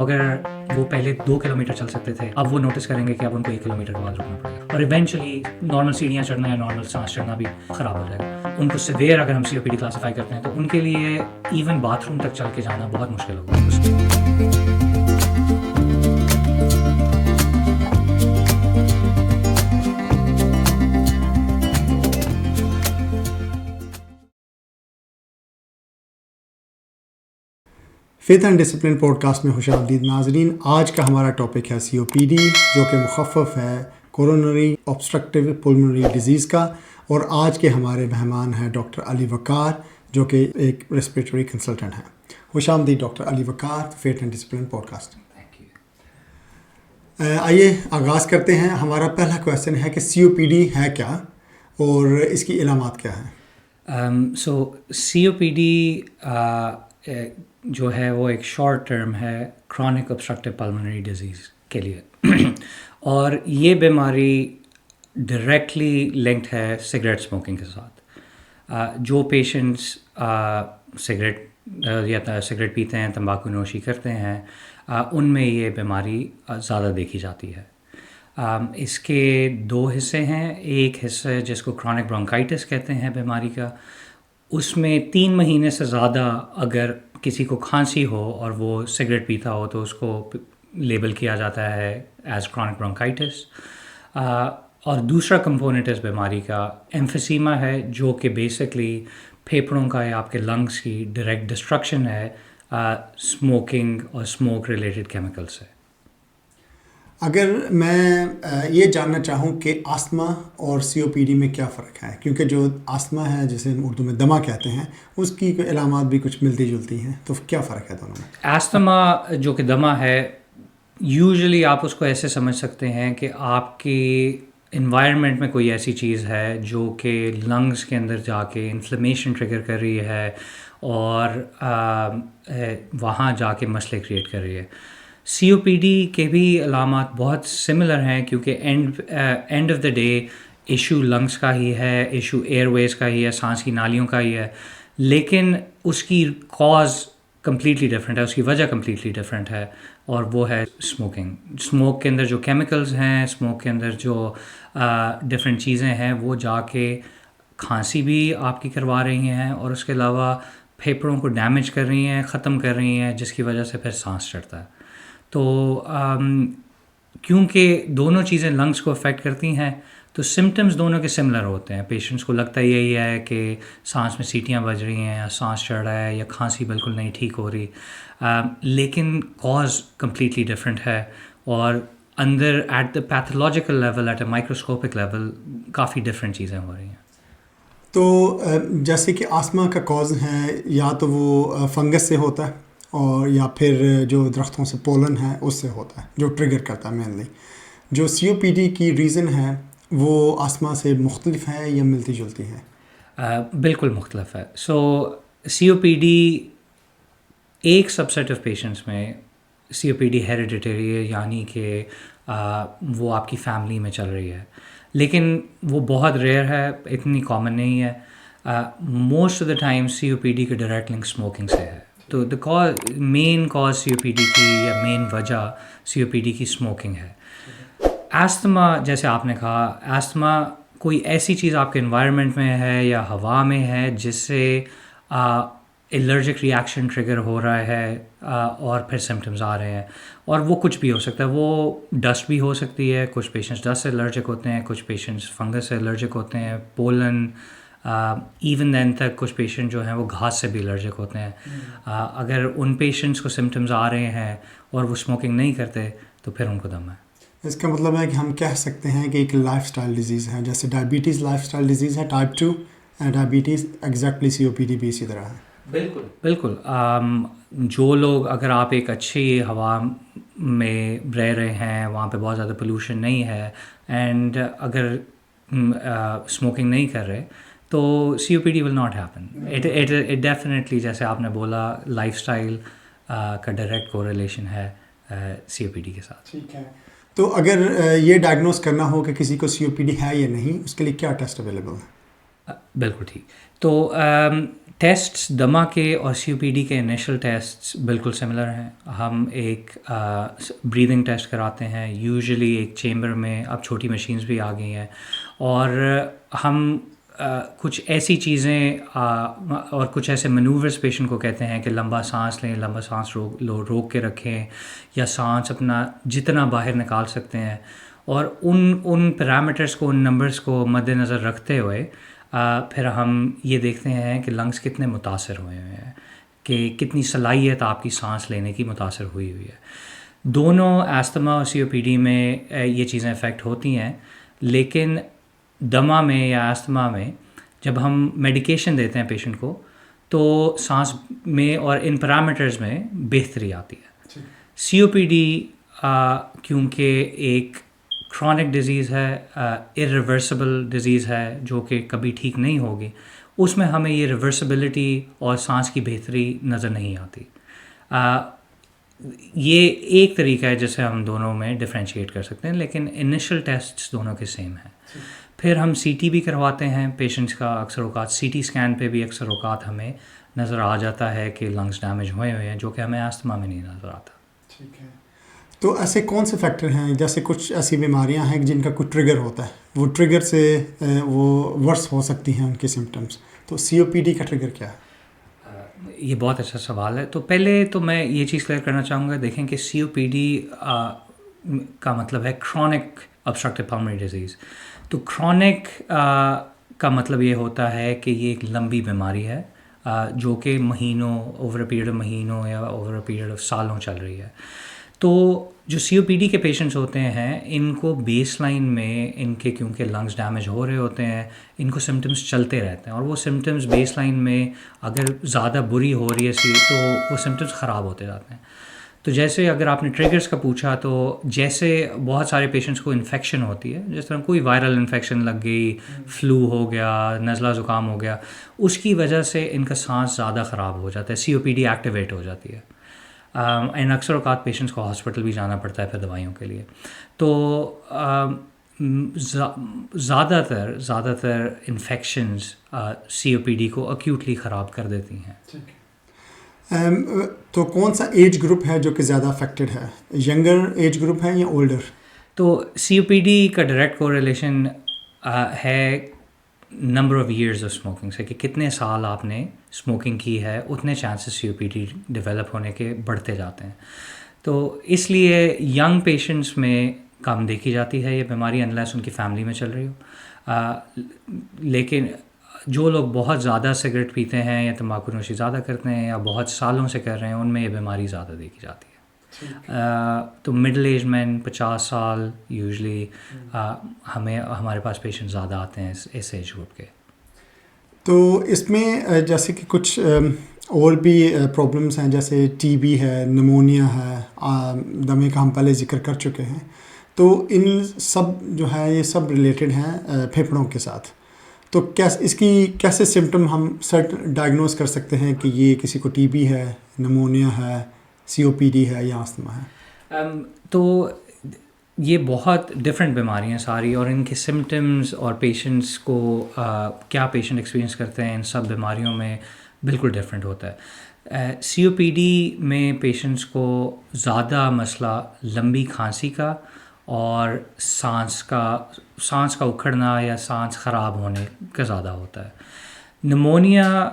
اگر وہ پہلے 2 کلومیٹر چل سکتے تھے اب وہ نوٹس کریں گے کہ اب ان کو 1 کلومیٹر کے بعد رکنا پڑے گا، اور ایونچولی نارمل سیڑھیاں چڑھنا یا نارمل سانس چڑھنا بھی خراب ہو جائے گا. ان کو سیویئر اگر ہم COPD کلاسیفائی کرتے ہیں تو ان کے لیے ایون باتھ روم تک چل کے جانا بہت مشکل ہوگا. Faith and discipline podcast میں خوش آمدید ناظرین. آج کا ہمارا ٹاپک ہے COPD، جو کہ مخفف ہے کورونری obstructive pulmonary ڈیزیز کا. اور آج کے ہمارے مہمان ہیں ڈاکٹر علی وقار، جو کہ ایک ریسپریٹری کنسلٹنٹ ہیں. خوش آمدید doctor Ali Waqar, faith and discipline podcast. آئیے آغاز کرتے ہیں. ہمارا پہلا کویشچن ہے کہ COPD ہے کیا اور اس کی علامات کیا ہیں؟ COPD جو ہے وہ ایک شارٹ ٹرم ہے کرونک obstructive pulmonary ڈیزیز کے لیے، اور یہ بیماری ڈائریکٹلی لنکڈ ہے سگریٹ اسموکنگ کے ساتھ. جو پیشنٹس سگریٹ پیتے ہیں، تمباکو نوشی کرتے ہیں، ان میں یہ بیماری زیادہ دیکھی جاتی ہے. اس کے 2 حصے ہیں. ایک حصہ جس کو کرونک برونکائٹس کہتے ہیں بیماری کا، اس میں 3 مہینے سے زیادہ اگر کسی کو کھانسی ہو اور وہ سگریٹ پیتا ہو تو اس کو لیبل کیا جاتا ہے ایز کرونک برونکائٹس. اور دوسرا کمپوننٹ اس بیماری کا ایمفیسیما ہے، جو کہ بیسکلی پھیپھڑوں کا یا آپ کے لنگس کی ڈائریکٹ ڈسٹرکشن ہے اسموکنگ اور اسموک ریلیٹڈ کیمیکل سے. اگر میں یہ جاننا چاہوں کہ آستما اور COPD میں کیا فرق ہے، کیونکہ جو آستما ہے جسے ہم اردو میں دمہ کہتے ہیں، اس کی علامات بھی کچھ ملتی جلتی ہیں، تو کیا فرق ہے دونوں میں؟ آستما جو کہ دمہ ہے، یوزلی آپ اس کو ایسے سمجھ سکتے ہیں کہ آپ کی انوائرمنٹ میں کوئی ایسی چیز ہے جو کہ لنگس کے اندر جا کے انفلیمیشن ٹریگر کر رہی ہے اور وہاں جا کے مسئلے کریٹ کر رہی ہے. COPD کے بھی علامات بہت سملر ہیں، کیونکہ and of the day issue lungs کا ہی ہے، ایشو ایئر ویز کا ہی ہے، سانس کی نالیوں کا ہی ہے، لیکن اس کی کاز کمپلیٹلی ڈفرینٹ ہے، اس کی وجہ کمپلیٹلی ڈفرینٹ ہے، اور وہ ہے اسموکنگ. اسموک کے اندر جو کیمیکلز ہیں، اسموک کے اندر جو ڈفرینٹ چیزیں ہیں، وہ جا کے کھانسی بھی آپ کی کروا رہی ہیں، اور اس کے علاوہ پھیپھڑوں کو ڈیمیج کر رہی ہیں، ختم کر رہی ہیں، جس کی وجہ سے پھر سانس چڑھتا ہے. تو کیونکہ دونوں چیزیں لنگس کو افیکٹ کرتی ہیں تو سمٹمز دونوں کے سملر ہوتے ہیں. پیشنٹس کو لگتا یہی ہے کہ سانس میں سیٹیاں بج رہی ہیں، یا سانس چڑھ رہا ہے، یا کھانسی بالکل نہیں ٹھیک ہو رہی، لیکن کاز کمپلیٹلی ڈفرینٹ ہے، اور اندر at the pathological level, at a microscopic level کافی ڈفرینٹ چیزیں ہو رہی ہیں. تو جیسے کہ آستما کا کاز ہے، یا تو وہ فنگس سے ہوتا ہے، اور یا پھر جو درختوں سے پولن ہے اس سے ہوتا ہے، جو ٹریگر کرتا ہے مینلی. جو COPD کی ریزن ہے وہ آستما سے مختلف ہے یا ملتی جلتی ہے؟ بالکل مختلف ہے. COPD ایک سب سیٹ آف پیشنٹس میں COPD ہیریڈیٹری ہے، یعنی کہ وہ آپ کی فیملی میں چل رہی ہے، لیکن وہ بہت ریئر ہے، اتنی کامن نہیں ہے. Most of the time COPD کے ڈائریکٹ لنک اسموکنگ سے ہے. تو مین کاز COPD کی یا مین وجہ COPD کی اسموکنگ ہے. ایستھما جیسے آپ نے کہا، ایستھما کوئی ایسی چیز آپ کے انوائرمنٹ میں ہے یا ہوا میں ہے جس سے الرجک ری ایکشن ٹریگر ہو رہا ہے، اور پھر سمٹمز آ رہے ہیں، اور وہ کچھ بھی ہو سکتا ہے. وہ ڈسٹ بھی ہو سکتی ہے، کچھ پیشنٹس ڈسٹ سے الرجک ہوتے ہیں، کچھ پیشنٹس فنگس سے الرجک ہوتے ہیں، پولن، ایون دین تک کچھ پیشنٹ جو ہیں وہ گھاس سے بھی الرجک ہوتے ہیں. اگر ان پیشنٹس کو سمٹمز آ رہے ہیں اور وہ اسموکنگ نہیں کرتے تو پھر ان کو دم ہے. اس کا مطلب ہے کہ ہم کہہ سکتے ہیں کہ ایک لائف سٹائل ڈیزیز ہے، جیسے ڈائبٹیز لائف سٹائل ڈیزیز ہے ٹائپ 2، ڈائبٹیز ایگزیکٹلی COPD بھی اسی طرح ہے. بالکل. جو لوگ، اگر آپ ایک اچھی ہوا میں رہ رہے ہیں، وہاں پہ بہت زیادہ پولوشن نہیں ہے، اینڈ اگر اسموکنگ نہیں کر رہے تو COPD will not happen. It definitely، جیسے آپ نے بولا، لائف سٹائل کا ڈائریکٹ کوریلیشن ہے COPD کے ساتھ. ٹھیک ہے. تو اگر یہ ڈائگنوز کرنا ہو کہ کسی کو COPD ہے یا نہیں، اس کے لیے کیا ٹیسٹ اویلیبل ہے؟ بالکل ٹھیک. تو ٹیسٹس دما کے اور سی او پی ڈی کے انیشل ٹیسٹس بالکل سملر ہیں. ہم ایک بریدنگ ٹیسٹ کراتے ہیں یوزلی ایک چیمبر میں. اب چھوٹی مشینز بھی آ گئی ہیں اور ہم کچھ ایسی چیزیں اور کچھ ایسے منوورس پیشنٹ کو کہتے ہیں کہ لمبا سانس لیں, لمبا سانس روک کے رکھیں یا سانس اپنا جتنا باہر نکال سکتے ہیں, اور ان پیرامیٹرس کو, ان نمبرس کو مد نظر رکھتے ہوئے پھر ہم یہ دیکھتے ہیں کہ لنگس کتنے متاثر ہوئے ہیں, کہ کتنی صلاحیت آپ کی سانس لینے کی متاثر ہوئی ہے. دونوں استھما اور سی او پی ڈی میں یہ چیزیں افیکٹ ہوتی ہیں, لیکن دما میں یا استھما میں جب ہم میڈیکیشن دیتے ہیں پیشنٹ کو تو سانس میں اور ان پیرامیٹرز میں بہتری آتی ہے. سی او پی ڈی کیونکہ ایک کرونک ڈیزیز ہے, ارریورسبل ڈیزیز ہے جو کہ کبھی ٹھیک نہیں ہوگی, اس میں ہمیں یہ ریورسبلٹی اور سانس کی بہتری نظر نہیں آتی. یہ ایک طریقہ ہے جس سے ہم دونوں میں ڈفرینشیٹ کر سکتے ہیں, لیکن انیشل ٹیسٹس دونوں کے سیم ہیں. پھر ہم سی ٹی بھی کرواتے ہیں پیشنٹس کا. اکثر اوقات سی ٹی اسکین پہ بھی اکثر اوقات ہمیں نظر آ جاتا ہے کہ لنگس ڈیمیج ہوئے ہیں, جو کہ ہمیں استھما میں نہیں نظر آتا. ٹھیک ہے. تو ایسے کون سے فیکٹر ہیں, جیسے کچھ ایسی بیماریاں ہیں جن کا کوئی ٹریگر ہوتا ہے, وہ ٹریگر سے وہ ورس ہو سکتی ہیں ان کے سمٹمس, تو سی او پی ڈی کا ٹریگر کیا ہے؟ یہ بہت اچھا سوال ہے. تو پہلے تو میں یہ چیز کلیئر کرنا چاہوں گا. دیکھیں کہ سی او پی ڈی کا مطلب ہے کرونک obstructive pulmonary ڈیزیز. تو کرونک کا مطلب یہ ہوتا ہے کہ یہ ایک لمبی بیماری ہے جو کہ مہینوں, اوور اے پیریڈ آف مہینوں یا اوور اے پیریڈ آف سالوں چل رہی ہے. تو جو سی او پی ڈی کے پیشنٹس ہوتے ہیں ان کو بیس لائن میں ان کے کیونکہ لنگس ڈیمیج ہو رہے ہوتے ہیں, ان کو سمٹمس چلتے رہتے ہیں, اور وہ سمٹمس بیس لائن میں اگر زیادہ بری ہو رہی ہے تو وہ سمٹمس خراب ہوتے جاتے ہیں. تو جیسے اگر آپ نے ٹریگرز کا پوچھا, تو جیسے بہت سارے پیشنٹس کو انفیکشن ہوتی ہے, جس طرح کوئی وائرل انفیکشن لگ گئی, فلو ہو گیا, نزلہ زکام ہو گیا, اس کی وجہ سے ان کا سانس زیادہ خراب ہو جاتا ہے, سی او پی ڈی ایکٹیویٹ ہو جاتی ہے. اینڈ اکثر اوقات پیشنٹس کو ہاسپٹل بھی جانا پڑتا ہے پھر دوائیوں کے لیے. تو زیادہ تر انفیکشنز سی او پی ڈی کو ایکیوٹلی خراب کر دیتی ہیں. تو کون سا ایج گروپ ہے جو کہ زیادہ افیکٹڈ ہے, ینگر ایج گروپ ہے یا اولڈر؟ تو سی او پی ڈی کا ڈائریکٹ کوریلیشن ہے number of years of smoking سے, کہ کتنے سال آپ نے اسموکنگ کی ہے اتنے چانسز سی او پی ڈی ڈیولپ ہونے کے بڑھتے جاتے ہیں. تو اس لیے ینگ پیشنٹس میں کم دیکھی جاتی ہے یہ بیماری انلیس ان کی فیملی میں چل رہی ہو. لیکن جو لوگ بہت زیادہ سگریٹ پیتے ہیں یا تمباکو نوشی زیادہ کرتے ہیں یا بہت سالوں سے کر رہے ہیں, ان میں یہ بیماری زیادہ دیکھی جاتی ہے. تو مڈل ایج مین 50 سال یوزلی ہمارے پاس پیشنٹ زیادہ آتے ہیں اس ایج گروپ کے. تو اس میں جیسے کہ کچھ اور بھی پرابلمس ہیں, جیسے ٹی بی ہے, نمونیا ہے, دمے کا ہم پہلے ذکر کر چکے ہیں. تو ان سب جو ہے یہ سب ریلیٹڈ ہیں پھیپھڑوں کے ساتھ. تو اس کی کیسے سمٹم ہم سیٹ ڈائگنوز کر سکتے ہیں کہ یہ کسی کو ٹی بی ہے, نمونیا ہے, سی او پی ڈی ہے یا استھما ہے؟ تو یہ بہت ڈفرینٹ بیماریاں ساری, اور ان کے سمٹمز اور پیشنٹس کو کیا پیشنٹ ایکسپیرینس کرتے ہیں ان سب بیماریوں میں بالکل ڈفرینٹ ہوتا ہے. سی او پی ڈی میں پیشنٹس کو زیادہ مسئلہ لمبی کھانسی کا اور سانس کا اکھڑنا یا سانس خراب ہونے کا زیادہ ہوتا ہے. نمونیا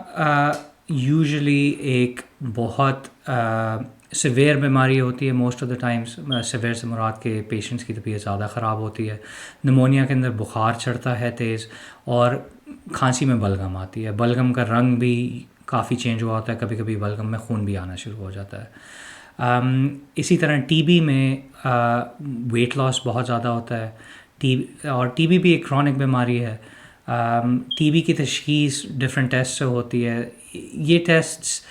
یوزلی ایک بہت سیویئر بیماری ہوتی ہے. Most of the Times severe سے مراد کے پیشنٹس کی طبیعت زیادہ خراب ہوتی ہے. نمونیا کے اندر بخار چڑھتا ہے تیز, اور کھانسی میں بلغم آتی ہے. بلغم کا رنگ بھی کافی چینج ہوا ہوتا ہے, کبھی کبھی بلغم میں خون بھی آنا شروع ہو جاتا ہے. اسی طرح ٹی بی میں ویٹ لاس بہت زیادہ ہوتا ہے. اور ٹی بی بھی ایک کرونک بیماری ہے. ٹی بی کی تشخیص ڈفرینٹ ٹیسٹ سے ہوتی ہے. یہ ٹیسٹس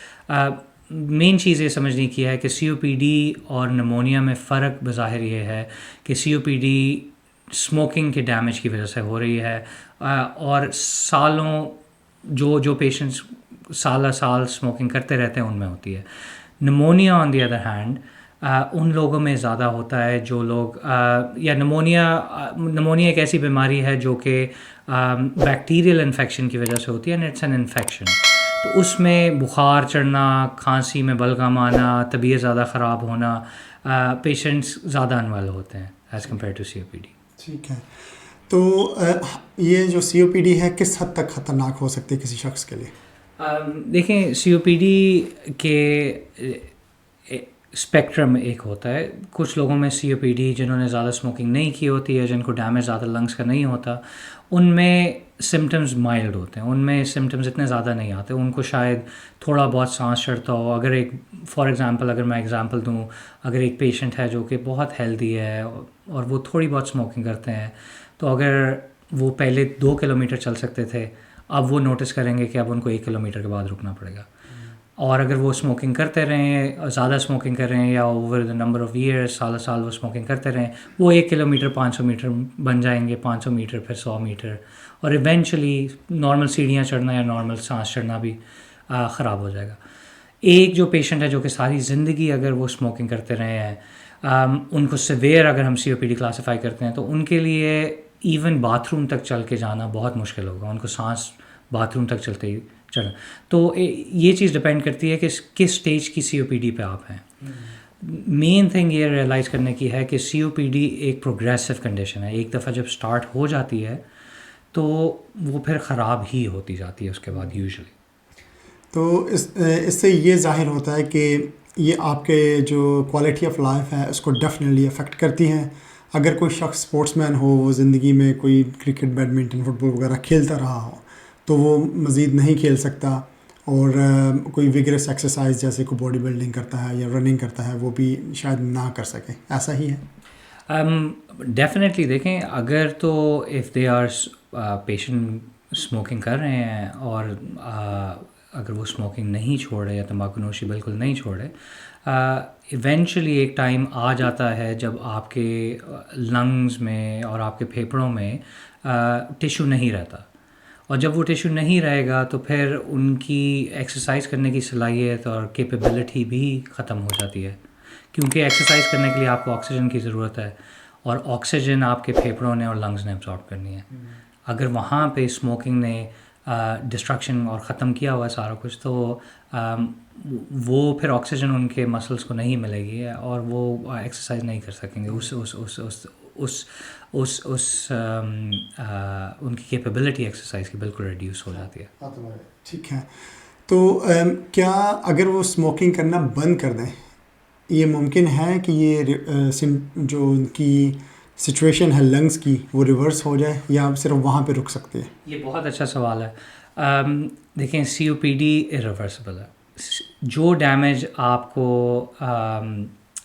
مین چیز یہ سمجھنے کی ہے کہ سی او پی ڈی اور نمونیا میں فرق بظاہر یہ ہے کہ سی او پی ڈی اسموکنگ کے ڈیمیج کی وجہ سے ہو رہی ہے, اور سالوں جو پیشنٹس سال اسموکنگ کرتے رہتے ہیں ان میں ہوتی ہے. Pneumonia on the other hand in لوگوں میں زیادہ ہوتا ہے جو لوگ یا نمونیا ایک ایسی بیماری ہے جو کہ بیکٹیریل انفیکشن کی وجہ سے ہوتی ہے, اینڈ اٹس این انفیکشن. تو اس میں بخار چڑھنا، کھانسی میں بلغم آنا، طبیعت زیادہ خراب ہونا، پیشنٹس زیادہ انویل ہوتے ہیں as compare to C O P D. ٹھیک ہے. تو یہ جو سی او پی ڈی ہے کس حد تک خطرناک ہو سکتی ہے کسی شخص کے لیے؟ دیکھیں سی او پی ڈی کے اسپیکٹرم ایک ہوتا ہے. کچھ لوگوں میں سی او پی ڈی جنہوں نے زیادہ اسموکنگ نہیں کی ہوتی ہے، جن کو ڈیمیج زیادہ لنگس کا نہیں ہوتا، ان میں سمٹمز مائلڈ ہوتے ہیں، ان میں سمٹمز اتنے زیادہ نہیں آتے. ان کو شاید تھوڑا بہت سانس چڑھتا ہو. اگر ایک فار ایگزامپل اگر میں ایگزامپل دوں، اگر ایک پیشنٹ ہے جو کہ بہت ہیلدی ہے اور وہ تھوڑی بہت اسموکنگ کرتے ہیں، تو اگر وہ پہلے 2 کلومیٹر چل سکتے تھے، اب وہ نوٹس کریں گے کہ اب ان کو 1 کلومیٹر کے بعد رکنا پڑے گا. اور اگر وہ اسموکنگ کرتے رہیں، زیادہ اسموکنگ کر رہے ہیں، یا over the number of years, سال وہ اسموکنگ کرتے رہیں، وہ 1 کلومیٹر 500 میٹر بن جائیں گے، 500 میٹر پھر 100 میٹر، اور ایونچولی نارمل سیڑھیاں چڑھنا یا نارمل سانس چڑھنا بھی خراب ہو جائے گا. ایک جو پیشنٹ ہے جو کہ ساری زندگی اگر وہ اسموکنگ کرتے رہے ہیں، ان کو سیویئر اگر ہم سی او پی ڈی کلاسیفائی کرتے ہیں، تو ان کے لیے ایون باتھ روم تک چل کے جانا بہت مشکل ہوگا. ان کو سانس باتھ روم تک چلتے ہی چڑھا. تو یہ چیز ڈپینڈ کرتی ہے کہ کس سٹیج کی سی او پی ڈی پہ آپ ہیں. مین تھنگ یہ ریئلائز کرنے کی ہے کہ سی او پی ڈی ایک پروگریسو کنڈیشن ہے. ایک دفعہ جب سٹارٹ ہو جاتی ہے تو وہ پھر خراب ہی ہوتی جاتی ہے اس کے بعد یوزلی. تو اس سے یہ ظاہر ہوتا ہے کہ یہ آپ کے جو کوالٹی آف لائف ہے اس کو ڈیفینیٹلی افیکٹ کرتی ہیں. اگر کوئی شخص اسپورٹس مین ہو، وہ زندگی میں کوئی کرکٹ، بیڈمنٹن، فٹ بال وغیرہ کھیلتا رہا ہو، تو وہ مزید نہیں کھیل سکتا، اور کوئی ویگرس ایکسرسائز جیسے کوئی باڈی بلڈنگ کرتا ہے یا رننگ کرتا ہے وہ بھی شاید نہ کر سکے. ایسا ہی ہے؟ ڈیفینیٹلی. دیکھیں اگر تو if they are patient smoking کر رہے ہیں اور اگر وہ اسموکنگ نہیں چھوڑے یا تمباکو نوشی بالکل نہیں چھوڑے، ایونچولی ایک ٹائم آ جاتا ہے جب آپ کے لنگز میں اور آپ کے پھیپھڑوں میں ٹیشو نہیں رہتا. اور جب وہ ٹیشو نہیں رہے گا تو پھر ان کی ایکسرسائز کرنے کی صلاحیت اور کیپیبلٹی بھی ختم ہو جاتی ہے، کیونکہ ایکسرسائز کرنے کے لیے آپ کو آکسیجن کی ضرورت ہے، اور آکسیجن آپ کے پھیپھڑوں نے اور لنگز نے ابزارب کرنی ہے. اگر وہاں پہ اسموکنگ نے ڈسٹرکشن اور ختم کیا ہوا ہے سارا کچھ، تو وہ پھر آکسیجن ان کے مسلس کو نہیں ملے گی اور وہ ایکسرسائز نہیں کر سکیں گے. ان کی کیپیبلٹی ایکسرسائز کی بالکل ریڈیوس ہو جاتی ہے. ٹھیک ہے. تو کیا اگر وہ اسموکنگ کرنا بند کر دیں، یہ ممکن ہے کہ یہ جو ان کی سچویشن ہے لنگس کی وہ ریورس ہو جائے، یا صرف وہاں پہ رک سکتے ہیں؟ یہ بہت اچھا سوال ہے. دیکھیں سی او پی ڈی ارریورسبل ہے. جو ڈیمیج آپ کو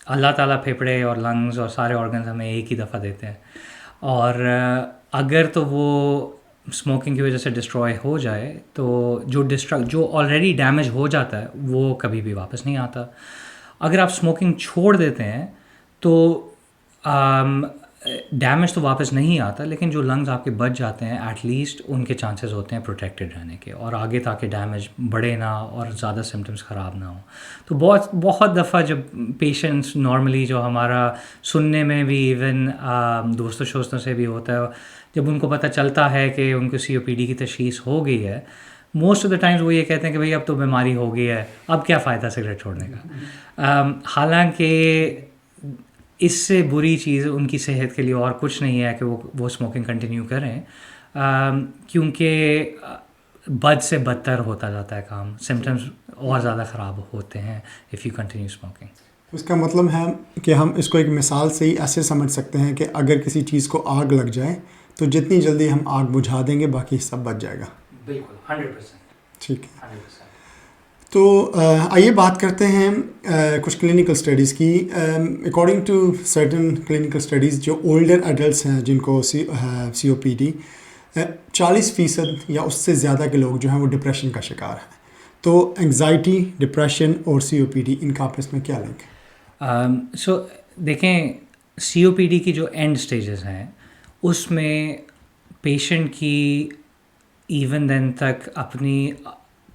اللہ تعالیٰ پھیپھڑے اور لنگز اور سارے آرگنز ہمیں ایک ہی دفعہ دیتے ہیں، اور اگر تو وہ اسموکنگ کی وجہ سے ڈسٹروائے ہو جائے تو جو آلریڈی ڈیمیج ہو جاتا ہے وہ کبھی بھی واپس نہیں آتا. اگر آپ اسموکنگ چھوڑ دیتے ہیں تو ڈیمیج تو واپس نہیں آتا، لیکن جو لنگز آپ کے بچ جاتے ہیں ایٹ لیسٹ ان کے چانسز ہوتے ہیں پروٹیکٹڈ رہنے کے، اور آگے تاکہ ڈیمیج بڑھے نہ اور زیادہ سمٹمز خراب نہ ہوں. تو بہت دفعہ جب پیشنٹس نارملی جو ہمارا سننے میں بھی ایون دوستوں شوستوں سے بھی ہوتا ہے، جب ان کو پتہ چلتا ہے کہ ان کو سی او پی ڈی کی تشخیص ہو گئی ہے، موسٹ آف دا ٹائمز وہ یہ کہتے ہیں کہ بھائی اب تو بیماری ہو گئی ہے، اب کیا فائدہ سگریٹ چھوڑنے کا. حالانکہ اس سے بری چیز ان کی صحت کے لیے اور کچھ نہیں ہے کہ وہ اسموکنگ کنٹینیو کریں، کیونکہ بد سے بدتر ہوتا جاتا ہے کام، سمٹمز اور زیادہ خراب ہوتے ہیں اف یو کنٹینیو اسموکنگ. اس کا مطلب ہے کہ ہم اس کو ایک مثال سے ہی ایسے سمجھ سکتے ہیں کہ اگر کسی چیز کو آگ لگ جائے تو جتنی جلدی ہم آگ بجھا دیں گے باقی سب بچ جائے گا. بالکل 100%. ٹھیک ہے. تو آئیے بات کرتے ہیں کچھ کلینکل اسٹڈیز کی. According to certain clinical studies, جو اولڈر ایڈلٹس ہیں جن کو سی او پی ڈی، 40% یا اس سے زیادہ کے لوگ جو ہیں وہ ڈپریشن کا شکار ہیں. تو انگزائٹی، ڈپریشن اور سی او پی ڈی، ان کا آپس میں کیا لنک ہے؟ سو دیکھیں سی او پی ڈی کی جو اینڈ سٹیجز ہیں اس میں پیشنٹ کی ایون دین تک اپنی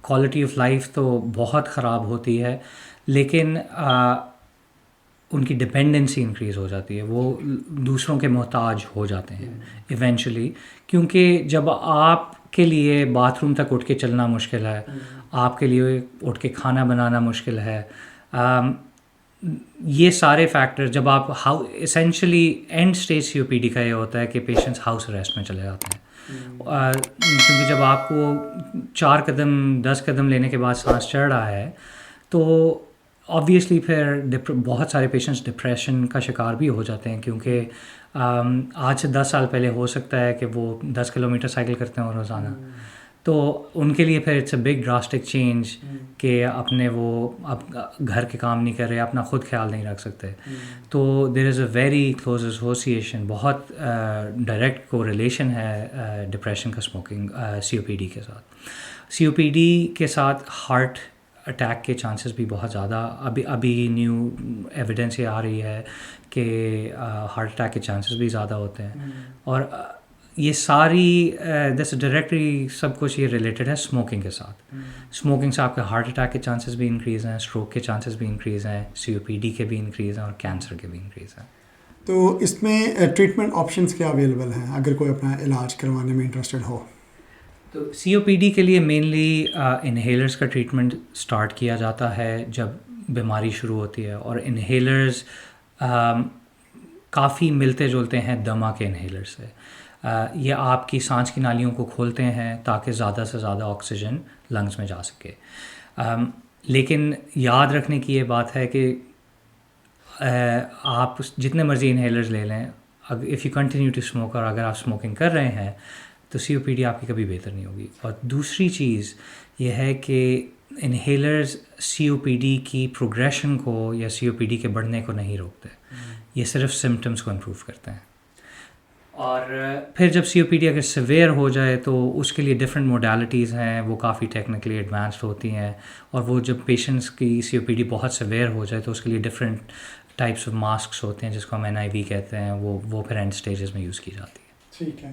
کوالٹی آف لائف تو بہت خراب ہوتی ہے، لیکن ان کی ڈپینڈنسی انکریز ہو جاتی ہے، وہ دوسروں کے محتاج ہو جاتے ہیں ایونچولی. کیونکہ جب آپ کے لیے باتھ روم تک اٹھ کے چلنا مشکل ہے, آپ کے لیے اٹھ کے کھانا بنانا مشکل ہے. یہ سارے فیکٹر جب آپ essentially end stage C O P D کا یہ ہوتا ہے کہ پیشنٹس ہاؤس اریسٹ میں چلے جاتے ہیں, کیونکہ جب آپ کو 4 قدم 10 قدم لینے کے بعد سانس چڑھ رہا ہے تو آبویسلی پھر بہت سارے پیشنٹس ڈپریشن کا شکار بھی ہو جاتے ہیں, کیونکہ آج سے 10 سال پہلے ہو سکتا ہے کہ وہ 10 کلومیٹر سائیکل کرتے ہیں روزانہ, تو ان کے لیے پھر it's a big drastic change کہ اپنے وہ اب گھر کے کام نہیں کر رہے, اپنا خود خیال نہیں رکھ سکتے. تو دیر از اے ویری کلوز ایسوسیشن, بہت ڈائریکٹ کو ریلیشن ہے ڈپریشن کا اسموکنگ سی او پی ڈی کے ساتھ. سی او پی ڈی کے ساتھ ہارٹ اٹیک کے چانسز بھی بہت زیادہ ابھی نیو ایویڈنس یہ آ رہی ہے کہ ہارٹ اٹیک کے چانسز بھی زیادہ ہوتے ہیں. اور یہ ساری دس ڈائریکٹلی سب کچھ یہ ریلیٹڈ ہے اسموکنگ کے ساتھ. اسموکنگ سے آپ کے ہارٹ اٹیک کے چانسز بھی انکریز ہیں, اسٹروک کے چانسز بھی انکریز ہیں, سی او پی ڈی کے بھی انکریز ہیں, اور کینسر کے بھی انکریز ہیں. تو اس میں ٹریٹمنٹ آپشنس کیا اویلیبل ہیں اگر کوئی اپنا علاج کروانے میں انٹرسٹڈ ہو؟ تو سی او پی ڈی کے لیے مینلی انہیلرز کا ٹریٹمنٹ اسٹارٹ کیا جاتا ہے جب بیماری شروع ہوتی ہے, اور انہیلرز کافی ملتے جلتے ہیں دما کے انہیلر سے. یہ آپ کی سانس کی نالیوں کو کھولتے ہیں تاکہ زیادہ سے زیادہ آکسیجن لنگس میں جا سکے. لیکن یاد رکھنے کی یہ بات ہے کہ آپ جتنے مرضی انہیلرز لے لیں, if you continue to smoke, اور اگر آپ اسموکنگ کر رہے ہیں تو سی او پی ڈی آپ کی کبھی بہتر نہیں ہوگی. اور دوسری چیز یہ ہے کہ انہیلرز سی او پی ڈی کی پروگریشن کو یا سی او پی ڈی کے بڑھنے کو نہیں روکتے, یہ صرف سمٹمس کو امپروو کرتے ہیں. اور پھر جب سی او پی ڈی اگر سویئر ہو جائے تو اس کے لیے ڈفرینٹ موڈیلٹیز ہیں, وہ کافی ٹیکنیکلی ایڈوانسڈ ہوتی ہیں, اور وہ جب پیشنٹس کی سی او پی ڈی بہت سویئر ہو جائے تو اس کے لیے ڈفرینٹ ٹائپس آف ماسکس ہوتے ہیں جس کو ہم این آئی وی کہتے ہیں, وہ پھر اینڈ اسٹیجز میں یوز کی جاتی ہے. ٹھیک ہے.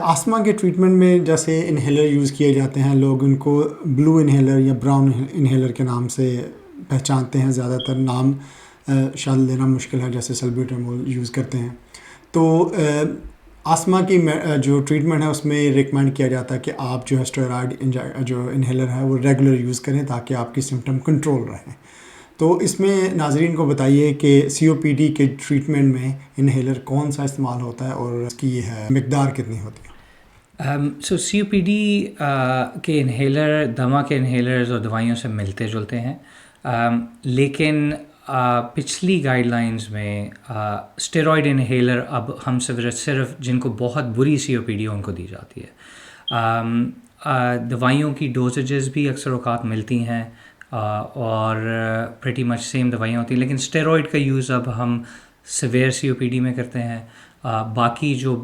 آسما کے ٹریٹمنٹ میں جیسے انہیلر یوز کیے جاتے ہیں, لوگ ان کو بلو انہیلر یا براؤن انہیلر کے نام سے پہچانتے ہیں, زیادہ تر نام شاید لینا مشکل ہے, جیسے سلبیوٹامول یوز کرتے ہیں. تو آسما کی جو ٹریٹمنٹ ہے اس میں ریکمینڈ کیا جاتا ہے کہ آپ جو ہے اسٹیرائڈ جو انہیلر ہے وہ ریگولر یوز کریں تاکہ آپ کی سمٹم کنٹرول رہیں. تو اس میں ناظرین کو بتائیے کہ سی او پی ڈی کے ٹریٹمنٹ میں انہیلر کون سا استعمال ہوتا ہے اور اس کی مقدار کتنی ہوتی ہے؟ سو سی او پی ڈی کے انہیلر دما کے انہیلرز اور دوائیوں سے ملتے جلتے ہیں, لیکن پچھلی گائیڈ لائنز میں اسٹیرائڈ انہیلر اب ہم صرف جن کو بہت بری سی او پی ڈی ان کو دی جاتی ہے. دوائیوں کی ڈوزیجز بھی اکثر اوقات ملتی ہیں اور پریٹی مچ سیم دوائیاں ہوتی ہیں, لیکن اسٹیرائڈ کا یوز اب ہم سویئر سی او پی ڈی میں کرتے ہیں. باقی جو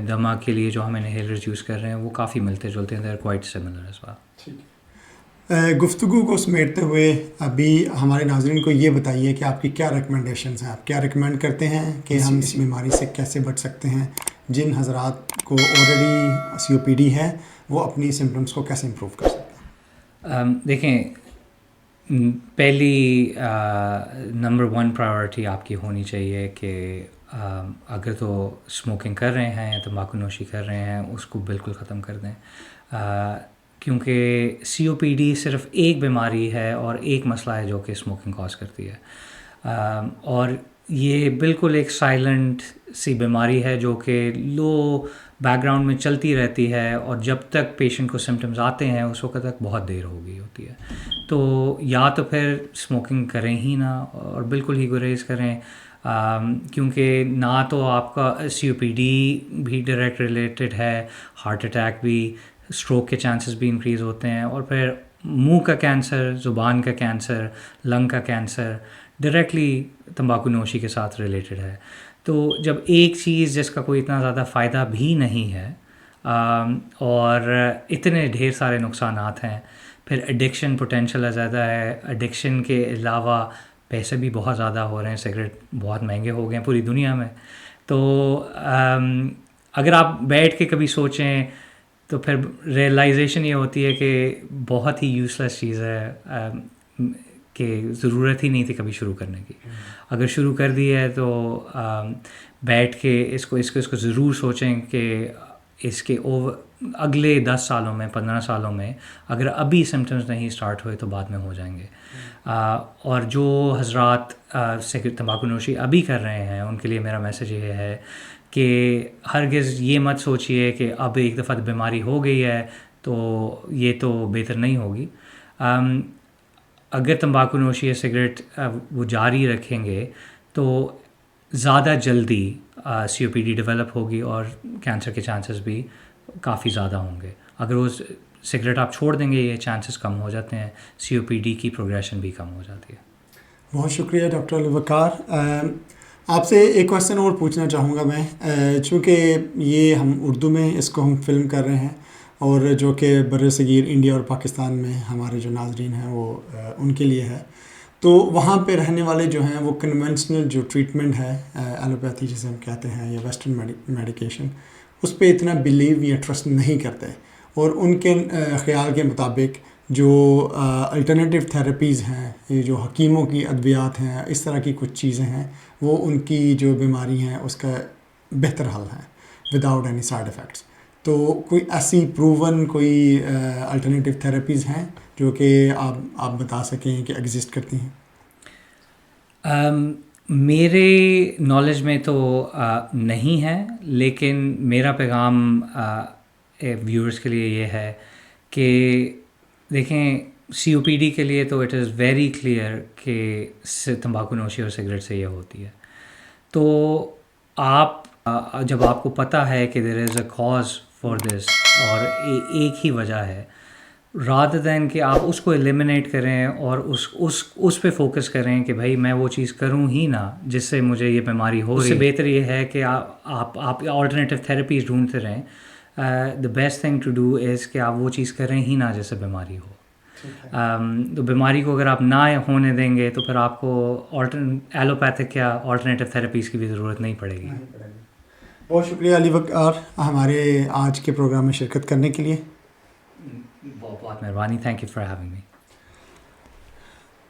دما کے لیے جو ہم انہیلرز یوز کر رہے ہیں وہ کافی ملتے جلتے ہیں, they are quite similar as well. گفتگو کو سمیٹتے ہوئے ابھی ہمارے ناظرین کو یہ بتائیے کہ آپ کی کیا ریکمنڈیشنز ہیں, آپ کیا ریکمینڈ کرتے ہیں کہ ہم اس بیماری سے کیسے بچ سکتے ہیں؟ جن حضرات کو آلریڈی سی او پی ڈی ہے وہ اپنی سمٹمس کو کیسے امپروو کر سکتے ہیں؟ دیکھیں, پہلی نمبر 1 پرائیورٹی آپ کی ہونی چاہیے کہ اگر تو اسموکنگ کر رہے ہیں یا تمباکو نوشی کر رہے ہیں اس کو بالکل ختم کر دیں, کیونکہ سی او پی ڈی صرف ایک بیماری ہے اور ایک مسئلہ ہے جو کہ اسموکنگ کاز کرتی ہے, اور یہ بالکل ایک سائلنٹ سی بیماری ہے جو کہ لو بیک گراؤنڈ میں چلتی رہتی ہے, اور جب تک پیشنٹ کو سمٹمز آتے ہیں اس وقت تک بہت دیر ہو گئی ہوتی ہے. تو یا تو پھر اسموکنگ کریں ہی نہ اور بالکل ہی گریز کریں, کیونکہ نہ تو آپ کا سی او پی ڈی بھی ڈائریکٹ ریلیٹڈ ہے, ہارٹ اٹیک بھی, اسٹروک کے چانسز بھی انکریز ہوتے ہیں, اور پھر منہ کا کینسر, زبان کا کینسر, لنگ کا کینسر ڈائریکٹلی تمباکو نوشی کے ساتھ ریلیٹڈ ہے. تو جب ایک چیز جس کا کوئی اتنا زیادہ فائدہ بھی نہیں ہے اور اتنے ڈھیر سارے نقصانات ہیں, پھر ایڈکشن پوٹینشیل زیادہ ہے, ایڈکشن کے علاوہ پیسے بھی بہت زیادہ ہو رہے ہیں, سگریٹ بہت مہنگے ہو گئے ہیں پوری دنیا میں. تو اگر آپ بیٹھ کے کبھی سوچیں تو پھر ریئلائزیشن یہ ہوتی ہے کہ بہت ہی یوز لیس چیز ہے, کہ ضرورت ہی نہیں تھی کبھی شروع کرنے کی. اگر شروع کر دی ہے تو بیٹھ کے اس کو ضرور سوچیں کہ اس کے اگلے 10 سالوں میں 15 سالوں میں اگر ابھی سمٹمز نہیں اسٹارٹ ہوئے تو بعد میں ہو جائیں گے. اور جو حضرات تمباکو نوشی ابھی کر رہے ہیں ان کے لیے میرا میسیج یہ ہے کہ ہرگز یہ مت سوچیے کہ اب ایک دفعہ بیماری ہو گئی ہے تو یہ تو بہتر نہیں ہوگی. اگر تمباکو نوشی یا سگریٹ وہ جاری رکھیں گے تو زیادہ جلدی سی او پی ڈی ڈیولپ ہوگی اور کینسر کے چانسز بھی کافی زیادہ ہوں گے. اگر وہ سگریٹ آپ چھوڑ دیں گے یہ چانسز کم ہو جاتے ہیں, سی او پی ڈی کی پروگریشن بھی کم ہو جاتی ہے. بہت شکریہ ڈاکٹر علی وقار. آپ سے ایک کویسچن اور پوچھنا چاہوں گا میں, چونکہ یہ ہم اردو میں اس کو ہم فلم کر رہے ہیں اور جو کہ بر صغیر انڈیا اور پاکستان میں ہمارے جو ناظرین ہیں وہ ان کے لیے ہے, تو وہاں پہ رہنے والے جو ہیں وہ کنونشنل جو ٹریٹمنٹ ہے ایلوپیتھی جسے ہم کہتے ہیں یا ویسٹرن میڈیکیشن اس پہ اتنا بلیو یا ٹرسٹ نہیں کرتے, اور ان کے خیال کے مطابق جو الٹرنیٹیو تھراپیز ہیں, یہ جو حکیموں کی ادویات ہیں, اس طرح کی کچھ چیزیں ہیں وہ ان کی جو بیماری ہیں اس کا بہتر حل ہے وداؤٹ اینی سائڈ افیکٹس. تو کوئی ایسی پروون کوئی الٹرنیٹیو تھراپیز ہیں جو کہ آپ بتا سکیں کہ ایگزسٹ کرتی ہیں؟ میرے نالج میں تو نہیں ہے, لیکن میرا پیغام ویورز کے لیے یہ ہے کہ دیکھیں سی او پی ڈی کے لیے تو اٹ از ویری کلیئر کہ تمباکو نوشی اور سگریٹ سے یہ ہوتی ہے. تو آپ جب آپ کو پتہ ہے کہ دیر از اے کاز فار دس اور ایک ہی وجہ ہے, رادر دین کہ آپ اس کو ایلیمنیٹ کریں اور اس پہ فوکس کریں کہ بھائی میں وہ چیز کروں ہی نہ جس سے مجھے یہ بیماری ہو رہی ہے, اس سے بہتر یہ ہے کہ آپ آلٹرنیٹیو تھراپیز ڈھونڈتے رہیں. The best thing to do is کہ آپ وہ چیز کریں ہی نہ جس سے بیماری ہو. تو بیماری کو اگر آپ نہ ہونے دیں گے تو پھر آپ کو ایلوپیتھک یا آلٹرنیٹیو تھراپیز کی بھی ضرورت نہیں پڑے گی. بہت شکریہ علی وقار ہمارے آج کے پروگرام میں شرکت کرنے کے لیے. بہت مہربانی, thank you for having me.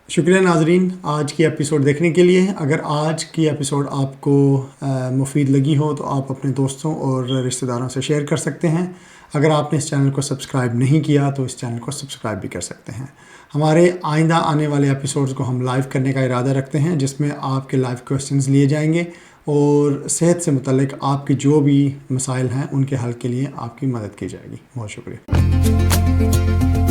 شکریہ ناظرین آج کی ایپیسوڈ دیکھنے کے لیے. اگر آج کی ایپیسوڈ آپ کو مفید لگی ہو تو آپ اپنے دوستوں اور رشتہ داروں سے شیئر کر سکتے ہیں. اگر آپ نے اس چینل کو سبسکرائب نہیں کیا تو اس چینل کو سبسکرائب بھی کر سکتے ہیں. ہمارے آئندہ آنے والے ایپیسوڈز کو ہم لائیو کرنے کا ارادہ رکھتے ہیں جس میں آپ کے لائیو کویسچنز لیے جائیں گے اور صحت سے متعلق آپ کے جو بھی مسائل ہیں ان کے حل کے لیے آپ کی مدد کی جائے گی. بہت شکریہ.